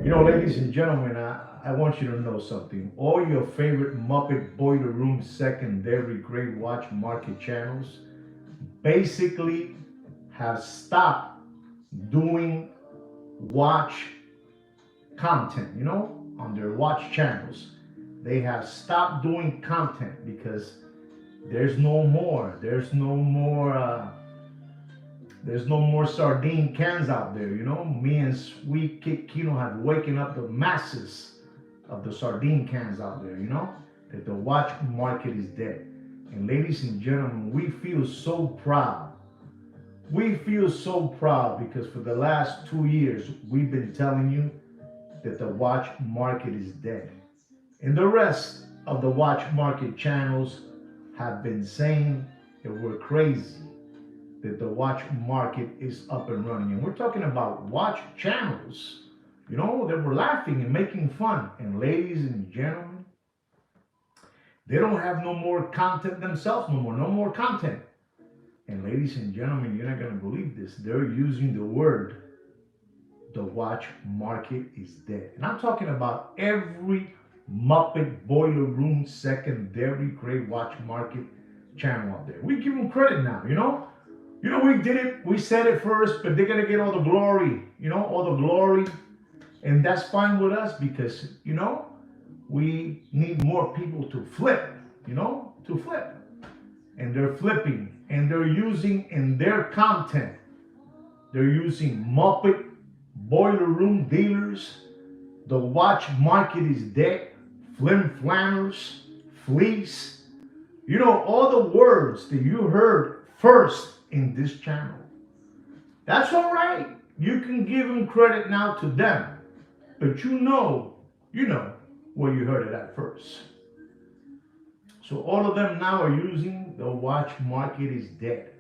Ladies and gentlemen, I want you to know something. All your favorite Muppet Boiler Room secondary grade watch market channels basically have stopped doing watch content, on their watch channels. They have stopped doing content because there's no more sardine cans out there. Me and Sweet Kid Kino have waken up the masses of the sardine cans out there. That the watch market is dead. And ladies and gentlemen, we feel so proud. We feel so proud because for the last 2 years, we've been telling you that the watch market is dead. And the rest of the watch market channels have been saying that we're crazy, that the watch market is up and running. And we're talking about watch channels, that were laughing and making fun. And ladies and gentlemen, they don't have no more content themselves no more, no more content. And ladies and gentlemen, you're not going to believe this. They're using the word, the watch market is dead. And I'm talking about every Muppet Boiler Room secondary grade watch market channel out there. We give them credit now, we did it, we said it first, but they're gonna get all the glory, all the glory. And that's fine with us because, we need more people to flip, to flip. And they're flipping and they're using in their content, they're using Muppet Boiler Room dealers. The watch market is dead. Flim flanners, fleece. All the words that you heard first in this channel. That's all right. You can give them credit now to them. But you know where you heard it at first. So all of them now are using the watch market is dead.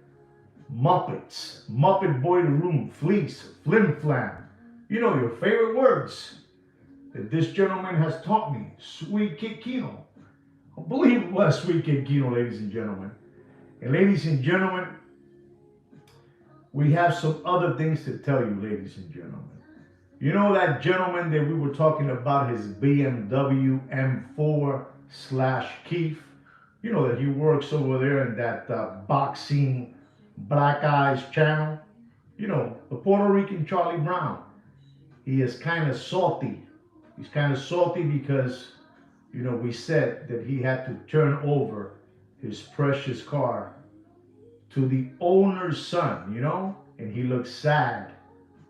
Muppets, Muppet Boiler Room, fleece, flim flam. Your favorite words that this gentleman has taught me. Sweet Kid Kino. I believe it was Sweet Kid Kino, ladies and gentlemen. And ladies and gentlemen, we have some other things to tell you, ladies and gentlemen. That gentleman that we were talking about, his BMW M4/Keith, that he works over there in that boxing Black Eyes channel. The Puerto Rican Charlie Brown. He is kind of salty. He's kind of salty because, we said that he had to turn over his precious car to the owner's son, and he looked sad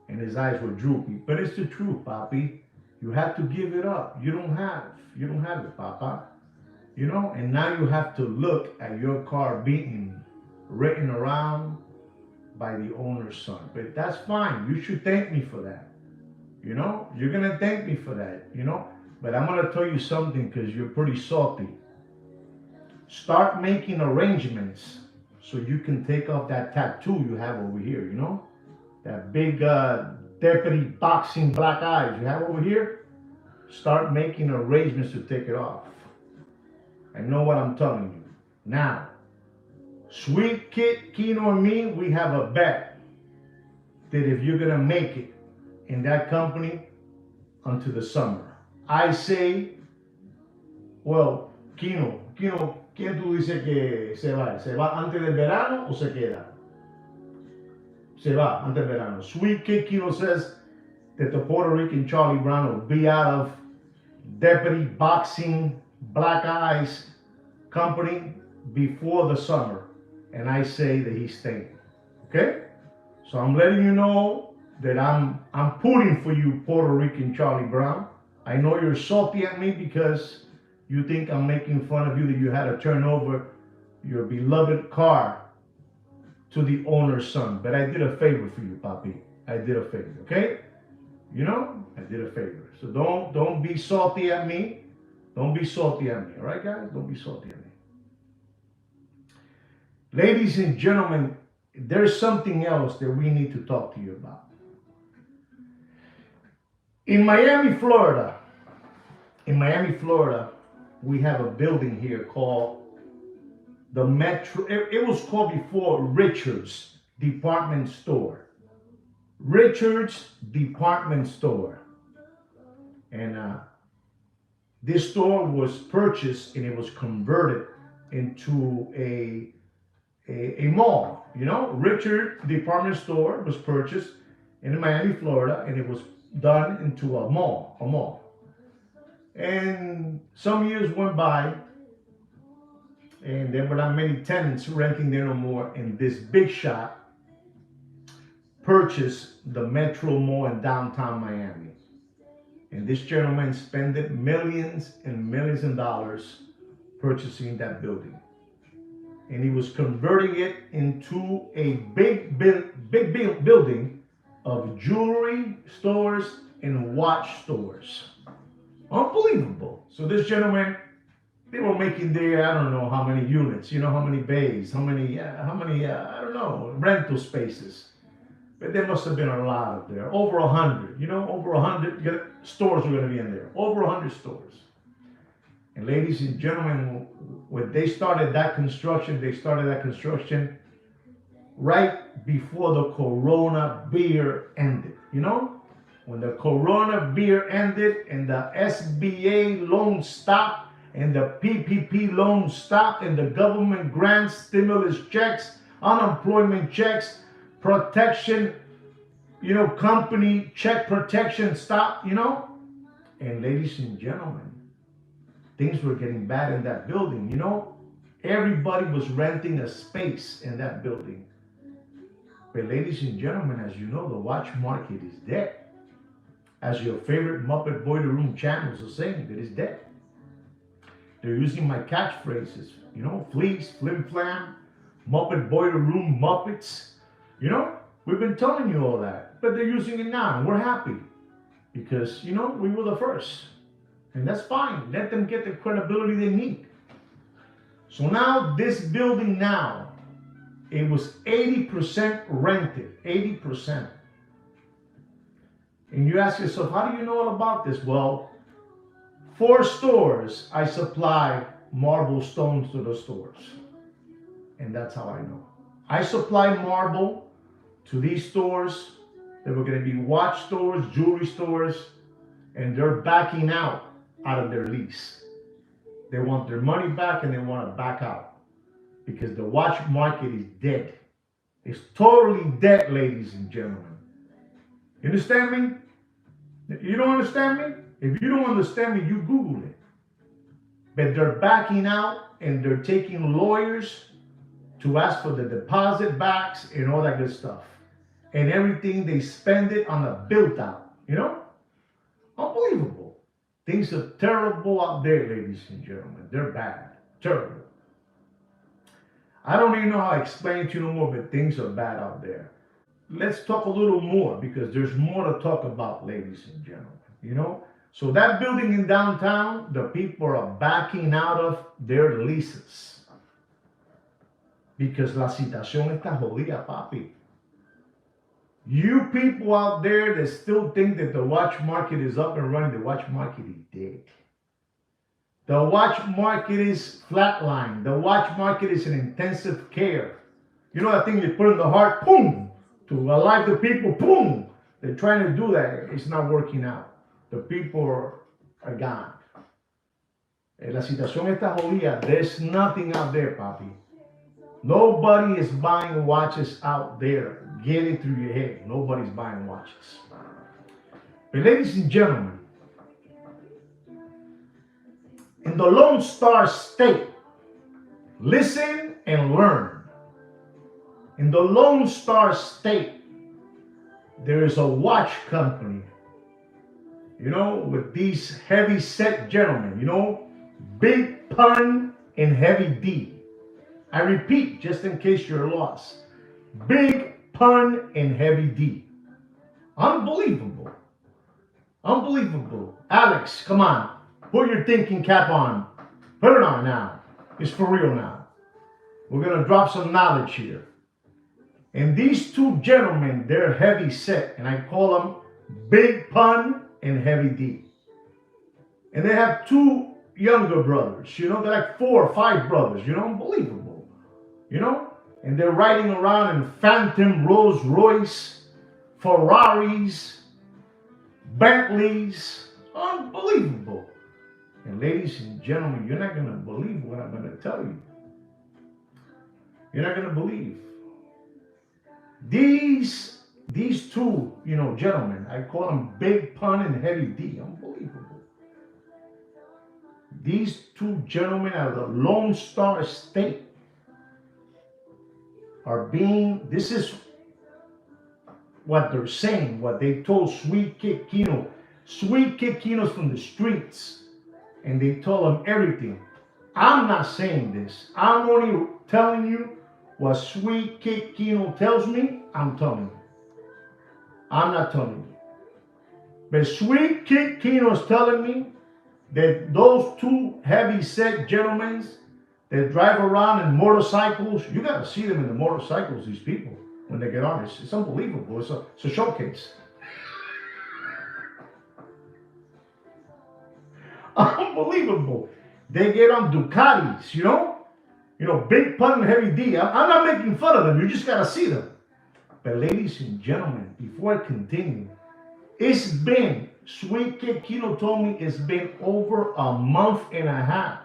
and his eyes were droopy. But it's the truth, Papi. You have to give it up. You don't have it, Papa. And now you have to look at your car being written around by the owner's son. But that's fine. You should thank me for that. You're going to thank me for that, But I'm going to tell you something because you're pretty salty. Start making arrangements so you can take off that tattoo you have over here, That big deputy boxing black eyes you have over here. Start making arrangements to take it off. I know what I'm telling you. Now, Sweet Kid Kino and me, we have a bet that if you're going to make it in that company until the summer. I say, well, Kino, ¿quién tú dices que se va? ¿Se va antes del verano o se queda? Se va antes del verano. Sweet Kid Kino says that the Puerto Rican Charlie Brown will be out of Deputy Boxing Black Eyes company before the summer. And I say that he's staying. Okay? So I'm letting you know that I'm pulling for you, Puerto Rican Charlie Brown. I know you're salty at me because you think I'm making fun of you, that you had to turn over your beloved car to the owner's son. But I did a favor for you, Papi. I did a favor, okay? I did a favor. So don't be salty at me. Don't be salty at me, all right, guys? Don't be salty at me. Ladies and gentlemen, there's something else that we need to talk to you about. In Miami, Florida, we have a building here called the Metro. It was called before Richard's Department Store. Richard's Department Store. And this store was purchased and it was converted into a mall. You know, Richard department store was purchased in Miami, Florida, and it was done into a mall. A mall. And some years went by, and there were not many tenants renting there no more. And this big shot purchased the Metro Mall in downtown Miami. And this gentleman spent millions and millions of dollars purchasing that building. And he was converting it into a big building of jewelry stores and watch stores. Unbelievable. So this gentleman, they were making there, I don't know how many units, you know, how many bays, how many, I don't know, rental spaces. But there must have been a lot of there, over 100, you know, over 100 stores were going to be in there, over 100 stores. And ladies and gentlemen, when they started that construction, right before the Corona beer ended, you know? When the Corona beer ended and the SBA loan stopped and the PPP loan stopped and the government grants, stimulus checks, unemployment checks, protection, you know, company check protection stopped, you know? And ladies and gentlemen, things were getting bad in that building, you know? Everybody was renting a space in that building. But ladies and gentlemen, as you know, the watch market is dead. As your favorite Muppet Boiler Room channels are saying, it is dead. They're using my catchphrases, you know, fleece, flim flam, Muppet Boiler Room, Muppets. You know, we've been telling you all that, but they're using it now, and we're happy because, you know, we were the first. And that's fine. Let them get the credibility they need. So now, this building now, it was 80% rented, 80%. And you ask yourself, how do you know all about this? Well, 4 stores, I supply marble stones to the stores. And that's how I know. I supply marble to these stores. They were going to be watch stores, jewelry stores, and they're backing out of their lease. They want their money back and they want to back out because the watch market is dead. It's totally dead, ladies and gentlemen. You understand me? You don't understand me? If you don't understand me, you Google it. But they're backing out and they're taking lawyers to ask for the deposit backs and all that good stuff. And everything they spend it on a built out, you know? Unbelievable. Things are terrible out there, ladies and gentlemen. They're bad. Terrible. I don't even know how to explain it to you no more, but things are bad out there. Let's talk a little more because there's more to talk about, ladies and gentlemen. You know? So that building in downtown, the people are backing out of their leases. Because la situación está jodida, papi. You people out there that still think that the watch market is up and running, the watch market is dead. The watch market is flatline. The watch market is in intensive care. You know that thing you put in the heart, boom, to alive the people, boom. They're trying to do that. It's not working out. The people are gone. La situación está jodida. There's nothing out there, papi. Nobody is buying watches out there. Get it through your head. Nobody's buying watches. But ladies and gentlemen, in the Lone Star State, listen and learn. In the Lone Star State, there is a watch company, you know, with these heavy set gentlemen, you know, Big Pun and Heavy D. I repeat, just in case you're lost. Big Pun and Heavy D. Unbelievable. Unbelievable. Alex, come on. Put your thinking cap on. Put it on now. It's for real now. We're going to drop some knowledge here. And these 2 gentlemen, they're heavy set. And I call them Big Pun and Heavy D. And they have 2 younger brothers. You know, they're like 4 or 5 brothers. You know, unbelievable. You know, and they're riding around in Phantom, Rolls Royce, Ferraris, Bentleys. Unbelievable. And ladies and gentlemen, you're not going to believe what I'm going to tell you. You're not going to believe. These two, gentlemen, I call them Big Pun and Heavy D. Unbelievable. These two gentlemen out of the Lone Star State this is what they're saying, what they told Sweet Kid Kino. Sweet Kid Kino's from the streets, and they told him everything. I'm not saying this. I'm only telling you what Sweet Kid Kino tells me. I'm telling you. I'm not telling you. But Sweet Kid Kino is telling me that those two heavy-set gentlemen that drive around in motorcycles, you got to see them in the motorcycles, these people, when they get on. It's unbelievable. It's a showcase. Unbelievable. They get on Ducatis, Big Pun and Heavy D. I'm not making fun of them. You just got to see them. But ladies and gentlemen, before I continue, it's been, Sweet Kid Kino told me it's been over a month and a half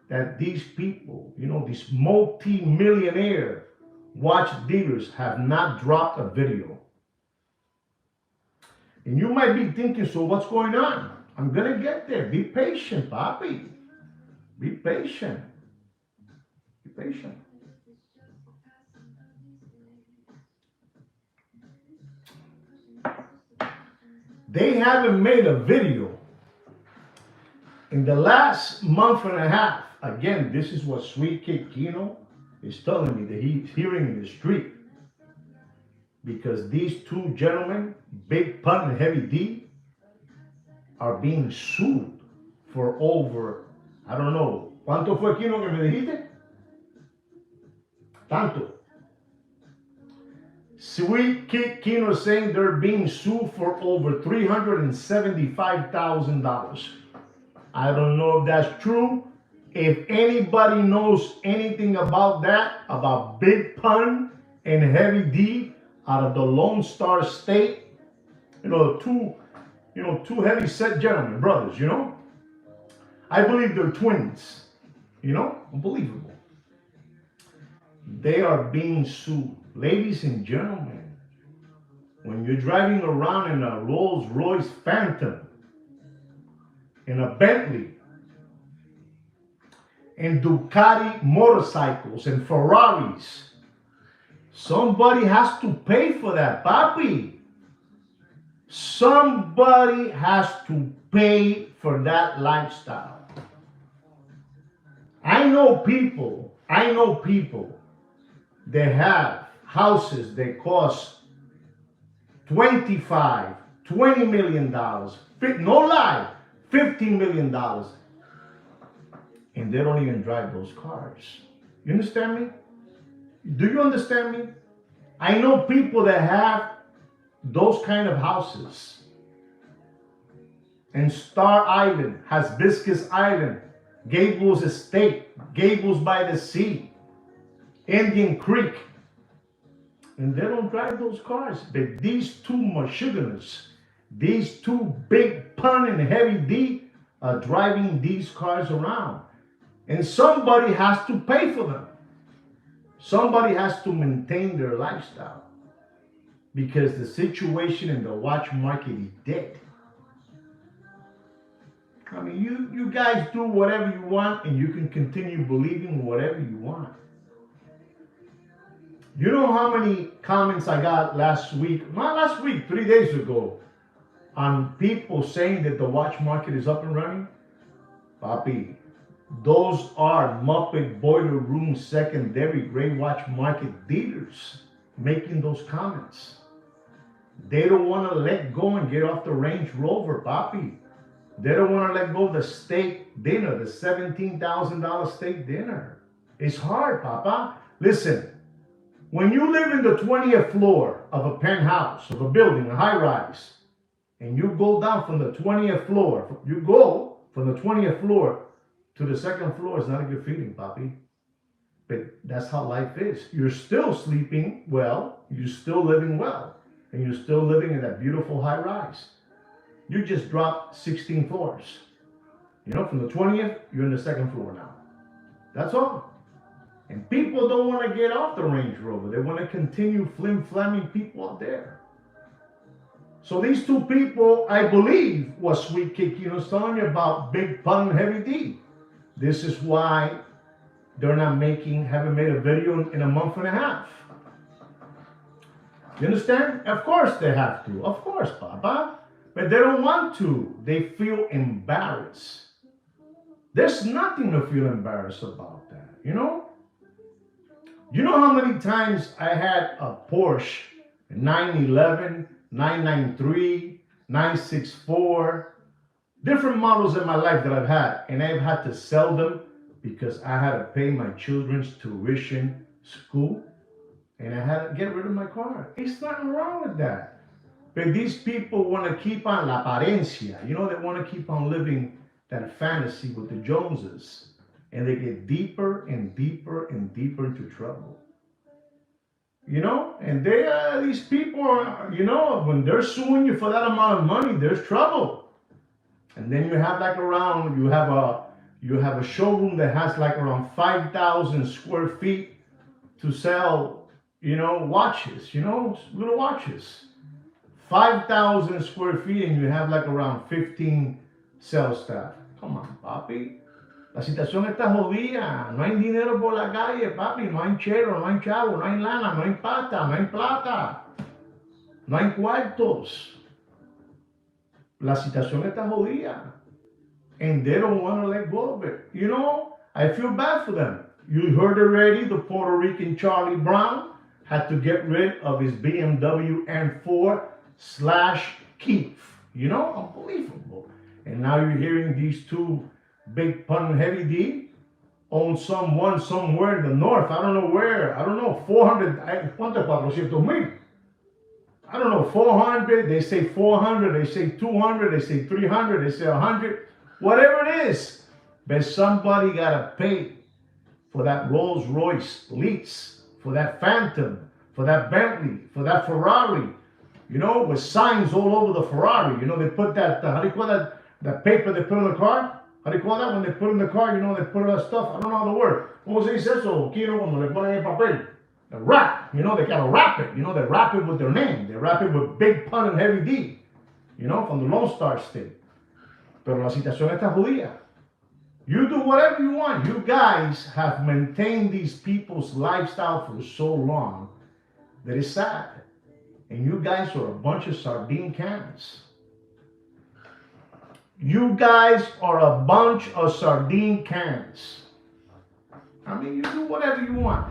that these people, these multi-millionaire watch dealers have not dropped a video. And you might be thinking, so what's going on? I'm going to get there. Be patient, Papi. Be patient. Be patient. They haven't made a video in the last month and a half. Again, this is what Sweet Kid Kino is telling me that he's hearing in the street. Because these two gentlemen, Big Pun and Heavy D, are being sued for over, I don't know, ¿cuánto fue, Kino, que me dijiste? Tanto. Sweet Kid Kino is saying they're being sued for over $375,000. I don't know if that's true. If anybody knows anything about that, about Big Pun and Heavy D out of the Lone Star State, two heavy-set gentlemen, brothers, I believe they're twins, unbelievable. They are being sued. Ladies and gentlemen, when you're driving around in a Rolls-Royce Phantom, in a Bentley, in Ducati motorcycles and Ferraris, somebody has to pay for that, papi. Somebody has to pay for that lifestyle. I know people that have houses that cost $25, $20 million, no lie, $15 million, and they don't even drive those cars. You understand me? Do you understand me? I know people that have those kind of houses. And Star Island, Hibiscus Island, Gables Estate, Gables by the Sea, Indian Creek. And they don't drive those cars. But these two Michiganders, these two Big Pun and Heavy D are driving these cars around. And somebody has to pay for them. Somebody has to maintain their lifestyle. Because the situation in the watch market is dead. I mean, you guys do whatever you want and you can continue believing whatever you want. You know how many comments I got last week, 3 days ago, on people saying that the watch market is up and running? Papi, those are Muppet Boiler Room secondary gray watch market dealers making those comments. They don't want to let go and get off the Range Rover, papi. They don't want to let go of the steak dinner, the $17,000 steak dinner. It's hard, papa. Listen, when you live in the 20th floor of a penthouse, of a building, a high rise, and you go down from the 20th floor, you go from the 20th floor to the second floor, it's not a good feeling, papi. But that's how life is. You're still sleeping well, you're still living well, and you're still living in that beautiful high rise. You just dropped 16 floors. You know, from the 20th, you're in the second floor now. That's all. And people don't want to get off the Range Rover. They want to continue flim-flamming people out there. So these two people, I believe, what Sweet Kid Kino's telling you about Big Pun and Heavy D. This is why they're not haven't made a video in a month and a half. You understand? Of course they have to. Of course, Papa. But they don't want to. They feel embarrassed. There's nothing to feel embarrassed about that, you know? You know how many times I had a Porsche 911, 993, 964, different models in my life that I've had, and I've had to sell them because I had to pay my children's tuition, school, and I had to get rid of my car. There's nothing wrong with that. But these people want to keep on la apariencia. You know, they want to keep on living that fantasy with the Joneses. And they get deeper and deeper and deeper into trouble. You know, and these people are, you know, when they're suing you for that amount of money, there's trouble. And then you have you have a showroom that has like around 5,000 square feet to sell, you know, watches, you know, little watches. 5,000 square feet and you have like around 15 sales staff. Come on, papi. La situación está jodida. No hay dinero por la calle, papi. No hay chero, no hay chavo, no hay lana, no hay pata, no hay plata. No hay cuartos. La situación está jodida. And they don't want to let go of it. You know, I feel bad for them. You heard already the Puerto Rican Charlie Brown had to get rid of his BMW M4/Keith. You know, unbelievable. And now you're hearing these two Big Pun and Heavy D own someone somewhere in the north. I don't know where. I don't know. 400. ¿Cuánto? 400,000. I don't know. 400. They say 400. They say 200. They say 300. They say 100. Whatever it is. But somebody got to pay for that Rolls Royce lease, for that Phantom, for that Bentley, for that Ferrari. You know, with signs all over the Ferrari. You know, they put that, how do you call that? That paper they put in the car? How do you call that? When they put in the car, you know, they put all that stuff. I don't know how to word. ¿Cómo se dice eso? Kino, cuando le ponen el papel. The wrap. You know, they gotta wrap it. You know, they wrap it with their name. They wrap it with Big Pun and Heavy D. You know, from the Lone Star State. Pero la situación está jodida. You do whatever you want. You guys have maintained these people's lifestyle for so long that it's sad. And you guys are a bunch of sardine cans. You guys are a bunch of sardine cans. I mean, you do whatever you want.